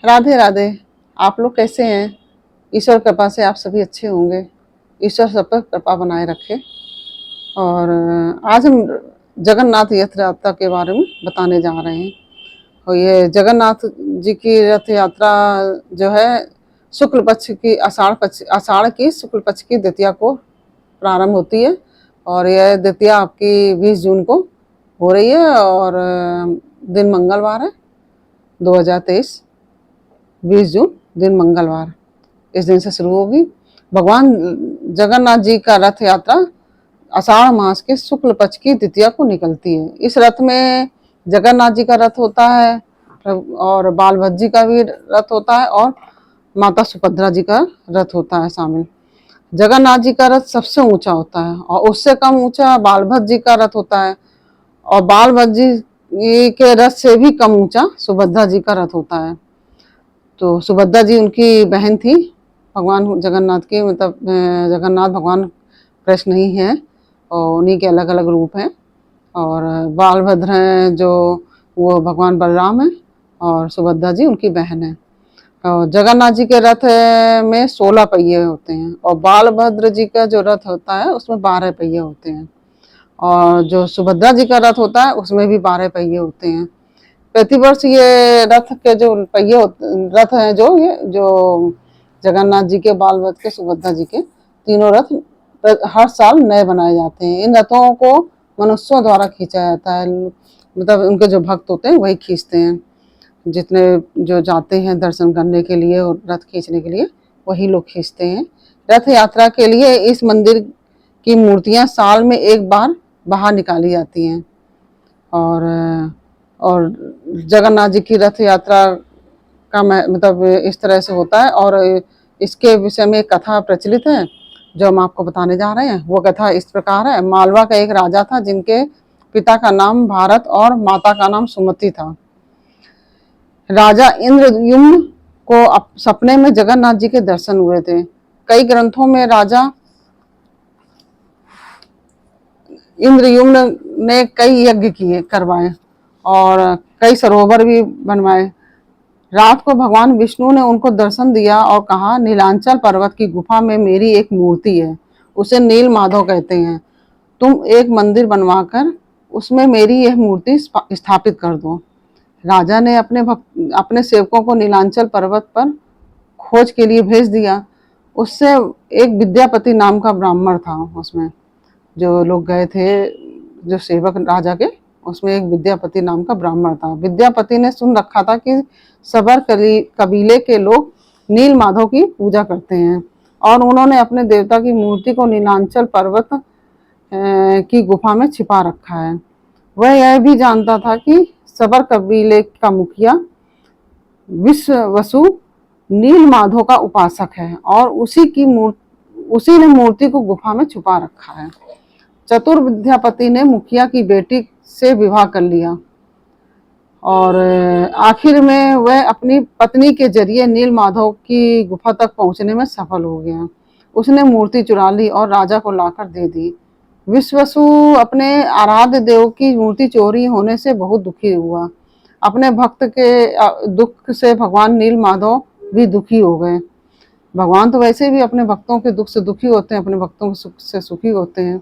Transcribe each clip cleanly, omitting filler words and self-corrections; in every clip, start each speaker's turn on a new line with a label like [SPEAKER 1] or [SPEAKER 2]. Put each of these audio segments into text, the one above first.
[SPEAKER 1] राधे राधे। आप लोग कैसे हैं? ईश्वर कृपा से आप सभी अच्छे होंगे। ईश्वर सब पर कृपा बनाए रखे। और आज हम जगन्नाथ रथ यात्रा के बारे में बताने जा रहे हैं। और ये जगन्नाथ जी की रथ यात्रा जो है शुक्ल पक्ष की आषाढ़ की शुक्ल पक्ष की द्वितीया को प्रारंभ होती है। और यह द्वितीया आपकी 20 जून को हो रही है। और दिन मंगलवार है, 2023 20 जून दिन मंगलवार। इस दिन से शुरू होगी। भगवान जगन्नाथ जी का रथ यात्रा आषाढ़ मास के शुक्ल पक्ष की द्वितीया को निकलती है। इस रथ में जगन्नाथ जी का रथ होता है और बालभद्र जी का भी रथ होता है और माता सुभद्रा जी का रथ होता है शामिल। जगन्नाथ जी का रथ सबसे ऊंचा होता है और उससे कम ऊंचा बालभद्र जी का रथ होता है। और बालभद्र जी के रथ से भी कम ऊंचा सुभद्रा जी का रथ होता है। तो सुभद्रा जी उनकी बहन थी भगवान जगन्नाथ की, मतलब जगन्नाथ भगवान कृष्ण ही हैं और उन्हीं के अलग अलग रूप हैं। और बालभद्र हैं जो वो भगवान बलराम हैं और सुभद्रा जी उनकी बहन है। और जगन्नाथ जी के रथ में 16 पहिए होते हैं और बालभद्र जी का जो रथ होता है उसमें 12 पहिए होते हैं। और जो सुभद्रा जी का रथ होता है उसमें भी 12 पहिए होते हैं। प्रतिवर्ष ये रथ के जो पहिए रथ हैं, जो जगन्नाथ जी के, बालभद्र के, सुभद्रा जी के तीनों रथ हर साल नए बनाए जाते हैं। इन रथों को मनुष्यों द्वारा खींचा जाता है, मतलब उनके जो भक्त होते हैं वही खींचते हैं। जितने जो जाते हैं दर्शन करने के लिए और रथ खींचने के लिए वही लोग खींचते हैं। रथ यात्रा के लिए इस मंदिर की मूर्तियां साल में एक बार बाहर निकाली जाती हैं। और जगन्नाथ जी की रथ यात्रा का मतलब इस तरह से होता है। और इसके विषय में एक कथा प्रचलित है जो हम आपको बताने जा रहे हैं। वो कथा इस प्रकार है। मालवा का एक राजा था जिनके पिता का नाम भारत और माता का नाम सुमति था। राजा इंद्रयुम्न को सपने में जगन्नाथ जी के दर्शन हुए थे। कई ग्रंथों में राजा इंद्रयुम्न ने कई यज्ञ करवाए और कई सरोवर भी बनवाए। रात को भगवान विष्णु ने उनको दर्शन दिया और कहा, नीलांचल पर्वत की गुफा में मेरी एक मूर्ति है, उसे नील माधव कहते हैं। तुम एक मंदिर बनवाकर उसमें मेरी यह मूर्ति स्थापित कर दो। राजा ने अपने सेवकों को नीलांचल पर्वत पर खोज के लिए भेज दिया। उससे एक विद्यापति नाम का ब्राह्मण था। उसमें जो लोग गए थे, जो सेवक राजा के, उसमें एक विद्यापति नाम का ब्राह्मण था। विद्यापति ने सुन रखा था कि सबर कबीले के लोग नील माधव की पूजा करते हैं और उन्होंने अपने देवता की मूर्ति को नीलांचल पर्वत की गुफा में छिपा रखा है। वह यह भी जानता था कि सबर कबीले का मुखिया विश्ववसु नील माधव का उपासक है और उसी ने मूर्ति को गुफा में छुपा रखा है। चतुर विद्यापति ने मुखिया की बेटी से विवाह कर लिया और आखिर में वह अपनी पत्नी के जरिए नील माधव की गुफा तक पहुंचने में सफल हो गया। उसने मूर्ति चुरा ली और राजा को लाकर दे दी। विश्ववसु अपने आराध्य देव की मूर्ति चोरी होने से बहुत दुखी हुआ। अपने भक्त के दुख से भगवान नील माधव भी दुखी हो गए। भगवान तो वैसे भी अपने भक्तों के दुख से दुखी होते हैं, अपने भक्तों के सुख से सुखी होते हैं।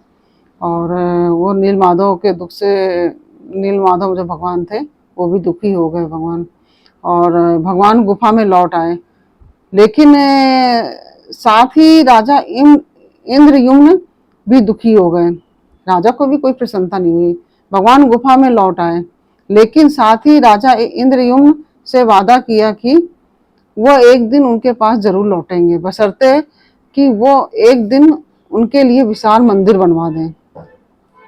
[SPEAKER 1] और वो नील माधव के दुख से, नील माधव जो भगवान थे वो भी दुखी हो गए भगवान। और भगवान गुफा में लौट आए, लेकिन साथ ही राजा इंद्रयुम्न भी दुखी हो गए। राजा को भी कोई प्रसन्नता नहीं हुई। भगवान गुफा में लौट आए, लेकिन साथ ही राजा इंद्रयुम्न से वादा किया कि वो एक दिन उनके पास जरूर लौटेंगे, बशर्ते कि वो एक दिन उनके लिए विशाल मंदिर बनवा दें।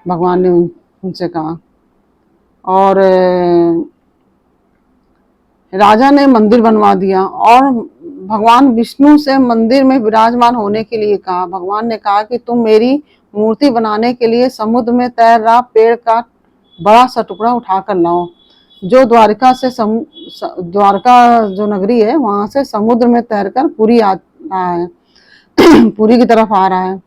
[SPEAKER 1] भगवान ने उनसे कहा और राजा ने मंदिर बनवा दिया और भगवान विष्णु से मंदिर में विराजमान होने के लिए कहा। भगवान ने कहा कि तुम मेरी मूर्ति बनाने के लिए समुद्र में तैर रहा पेड़ का बड़ा सा टुकड़ा उठाकर लाओ, जो द्वारका जो नगरी है वहां से समुद्र में तैरकर पुरी आ रहा है पुरी की तरफ आ रहा है।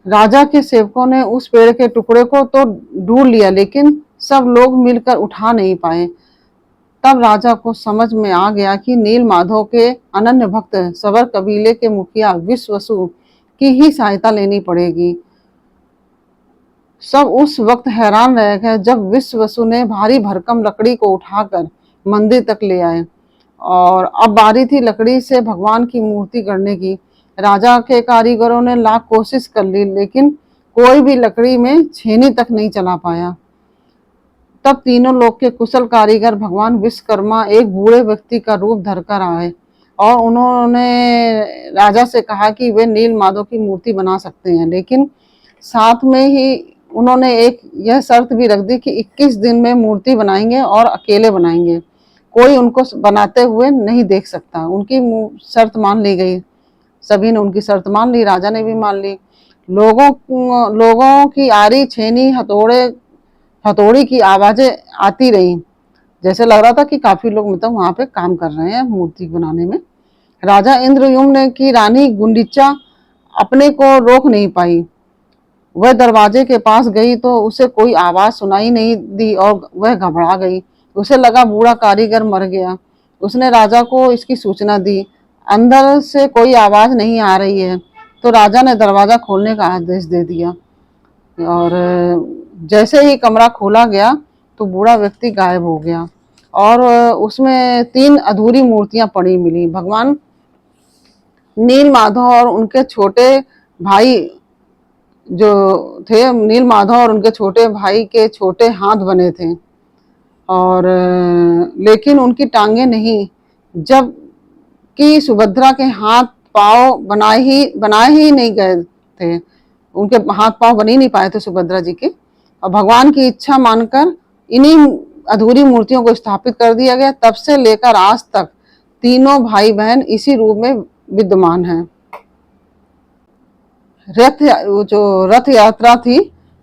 [SPEAKER 1] राजा के सेवकों ने उस पेड़ के टुकड़े को तो ढूंढ लिया, लेकिन सब लोग मिलकर उठा नहीं पाए। तब राजा को समझ में आ गया कि नील माधव के अनन्य भक्त सबर कबीले के मुखिया विश्ववसु की ही सहायता लेनी पड़ेगी। सब उस वक्त हैरान रह गए जब विश्ववसु ने भारी भरकम लकड़ी को उठाकर मंदिर तक ले आए और अब बारी थी लकड़ी से भगवान की मूर्ति गढ़ने की। राजा के कारीगरों ने लाख कोशिश कर ली, लेकिन कोई भी लकड़ी में छेनी तक नहीं चला पाया। तब तीनों लोक के कुशल कारीगर भगवान विश्वकर्मा एक बूढ़े व्यक्ति का रूप धरकर आए और उन्होंने राजा से कहा कि वे नील माधव की मूर्ति बना सकते हैं, लेकिन साथ में ही उन्होंने एक यह शर्त भी रख दी कि 21 दिन में मूर्ति बनाएंगे और अकेले बनाएंगे, कोई उनको बनाते हुए नहीं देख सकता। उनकी शर्त मान ली गई, सभी ने उनकी शर्त मान ली, राजा ने भी मान ली। लोगों की आरी छेनी हथौड़ी की आवाजें आती रही, जैसे लग रहा था कि काफी लोग मतलब वहां पे काम कर रहे हैं मूर्ति बनाने में। राजा इंद्रयुम्न की रानी गुंडीचा अपने को रोक नहीं पाई। वह दरवाजे के पास गई तो उसे कोई आवाज सुनाई नहीं दी और वह घबरा गई। उसे लगा बूढ़ा कारीगर मर गया। उसने राजा को इसकी सूचना दी। अंदर से कोई आवाज नहीं आ रही है तो राजा ने दरवाजा खोलने का आदेश दे दिया और जैसे ही कमरा खोला गया तो बूढ़ा व्यक्ति गायब हो गया और उसमें 3 अधूरी मूर्तियां पड़ी मिली। भगवान नील माधव और उनके छोटे भाई जो थे, नील माधव और उनके छोटे भाई के छोटे हाथ बने थे और लेकिन उनकी टांगे नहीं, जबकि सुभद्रा के हाथ पांव बनाए ही नहीं गए थे। उनके हाथ पांव बन ही नहीं पाए थे सुभद्रा जी के। और भगवान की इच्छा मानकर इन्हीं अधूरी मूर्तियों को स्थापित कर दिया गया। तब से लेकर आज तक तीनों भाई बहन इसी रूप में विद्यमान हैं। रथ यात्रा थी,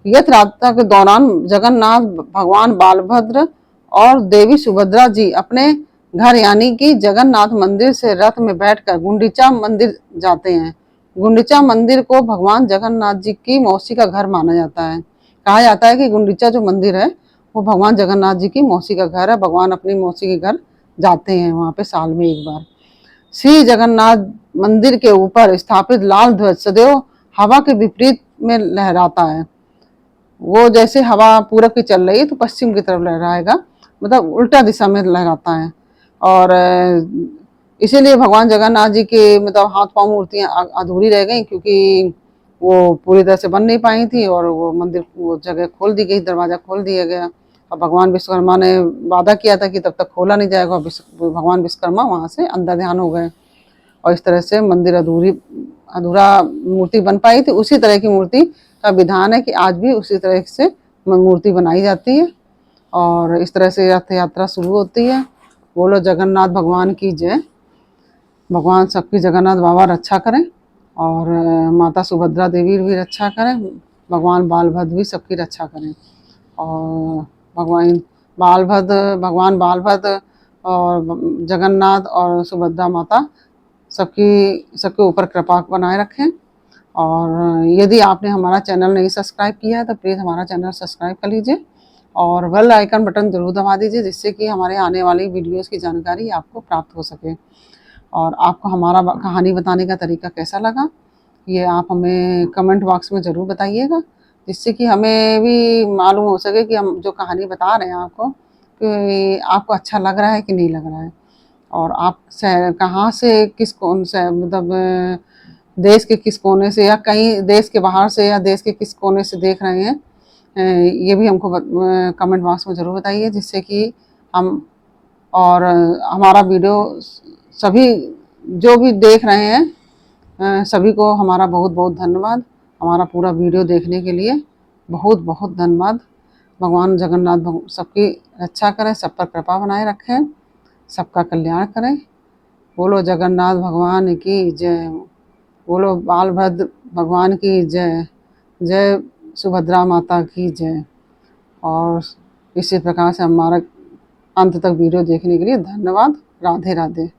[SPEAKER 1] रथ यात्रा के दौरान जगन्नाथ भगवान बालभद्र और देवी सुभद्रा जी अपने घर यानी कि जगन्नाथ मंदिर से रथ में बैठकर गुंडीचा मंदिर जाते हैं। गुंडीचा मंदिर को भगवान जगन्नाथ जी की मौसी का घर माना जाता है। कहा जाता है कि गुंडीचा जो मंदिर है वो भगवान जगन्नाथ जी की मौसी का घर है। भगवान अपनी मौसी के घर जाते हैं वहां पे साल में एक बार। श्री जगन्नाथ मंदिर के ऊपर स्थापित लाल ध्वज सदैव हवा के विपरीत में लहराता है। वो जैसे हवा पूरब की चल रही है तो पश्चिम की तरफ लहराएगा, मतलब उल्टा दिशा में लहराता है। और इसीलिए भगवान जगन्नाथ जी के मतलब हाथ पांव मूर्तियां अधूरी रह गई, क्योंकि वो पूरी तरह से बन नहीं पाई थी और वो मंदिर वो जगह खोल दी गई, दरवाजा खोल दिया गया। और भगवान विश्वकर्मा ने वादा किया था कि तब तक खोला नहीं जाएगा। भगवान विश्वकर्मा वहां से अंदर ध्यान हो गए और इस तरह से मंदिर अधूरा मूर्ति बन पाई थी। उसी तरह की मूर्ति का विधान है कि आज भी उसी तरह से मूर्ति बनाई जाती है और इस तरह से रथ यात्रा शुरू होती है। बोलो जगन्नाथ भगवान की जय। भगवान सबकी जगन्नाथ बाबा रक्षा करें और माता सुभद्रा देवी भी रक्षा करें, भगवान बालभद्र भी सबकी रक्षा करें और भगवान बालभद्र और जगन्नाथ और सुभद्रा माता सबके ऊपर कृपा बनाए रखें। और यदि आपने हमारा चैनल नहीं सब्सक्राइब किया है तो प्लीज़ हमारा चैनल सब्सक्राइब कर लीजिए और बेल आइकन बटन जरूर दबा दीजिए, जिससे कि हमारे आने वाली वीडियोस की जानकारी आपको प्राप्त हो सके। और आपको हमारा कहानी बताने का तरीका कैसा लगा ये आप हमें कमेंट बॉक्स में ज़रूर बताइएगा, जिससे कि हमें भी मालूम हो सके कि हम जो कहानी बता रहे हैं आपको कि आपको अच्छा लग रहा है कि नहीं लग रहा है। और आप कहाँ से किस कौन से मतलब देश के किस कोने से या कहीं देश के बाहर से या देश के किस कोने से देख रहे हैं, ये भी हमको कमेंट बॉक्स में ज़रूर बताइए, जिससे कि हम और हमारा वीडियो सभी जो भी देख रहे हैं सभी को हमारा बहुत बहुत धन्यवाद। हमारा पूरा वीडियो देखने के लिए बहुत बहुत धन्यवाद। भगवान जगन्नाथ सबकी रक्षा करें, सब पर कृपा बनाए रखें, सबका कल्याण करें। बोलो जगन्नाथ भगवान की जय, बोलो बालभद्र भगवान की जय, जय सुभद्रा माता की जय। और इसी प्रकार से हमारा अंत तक वीडियो देखने के लिए धन्यवाद। राधे राधे।